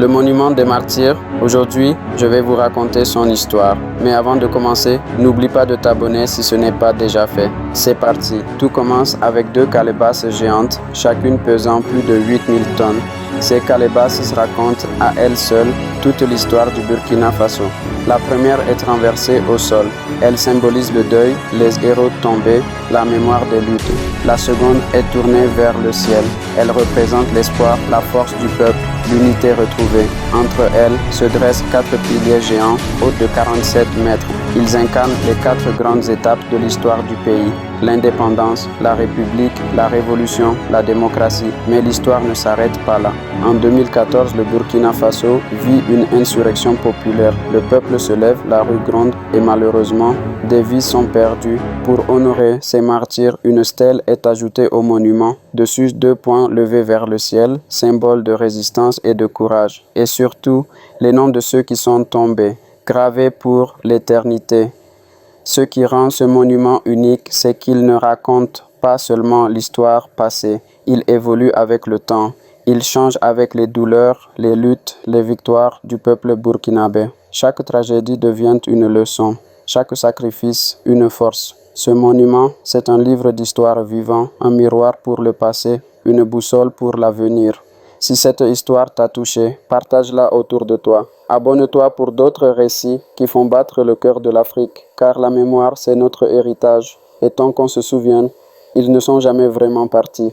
Le monument des martyrs, aujourd'hui, je vais vous raconter son histoire. Mais avant de commencer, n'oublie pas de t'abonner si ce n'est pas déjà fait. C'est parti. Tout commence avec 2 calebasses géantes, chacune pesant plus de 8000 tonnes. Ces calebasses racontent à elles seules toute l'histoire du Burkina Faso. La première est renversée au sol. Elle symbolise le deuil, les héros tombés, la mémoire des luttes. La seconde est tournée vers le ciel. Elle représente l'espoir, la force du peuple, l'unité retrouvée. Entre elles se dressent 4 piliers géants, hauts de 47 mètres. Ils incarnent les 4 grandes étapes de l'histoire du pays. L'indépendance, la République, la Révolution, la démocratie. Mais l'histoire ne s'arrête pas là. En 2014, le Burkina Faso vit une insurrection populaire. Le peuple se lève, la rue gronde et malheureusement, des vies sont perdues. Pour honorer ces martyrs, une stèle est ajoutée au monument. Dessus, 2 poings levés vers le ciel, symbole de résistance et de courage. Et surtout, les noms de ceux qui sont tombés, gravés pour l'éternité. Ce qui rend ce monument unique, c'est qu'il ne raconte pas seulement l'histoire passée, il évolue avec le temps. Il change avec les douleurs, les luttes, les victoires du peuple burkinabé. Chaque tragédie devient une leçon, chaque sacrifice une force. Ce monument, c'est un livre d'histoire vivant, un miroir pour le passé, une boussole pour l'avenir. Si cette histoire t'a touché, partage-la autour de toi. Abonne-toi pour d'autres récits qui font battre le cœur de l'Afrique, car la mémoire, c'est notre héritage. Et tant qu'on se souvienne, ils ne sont jamais vraiment partis.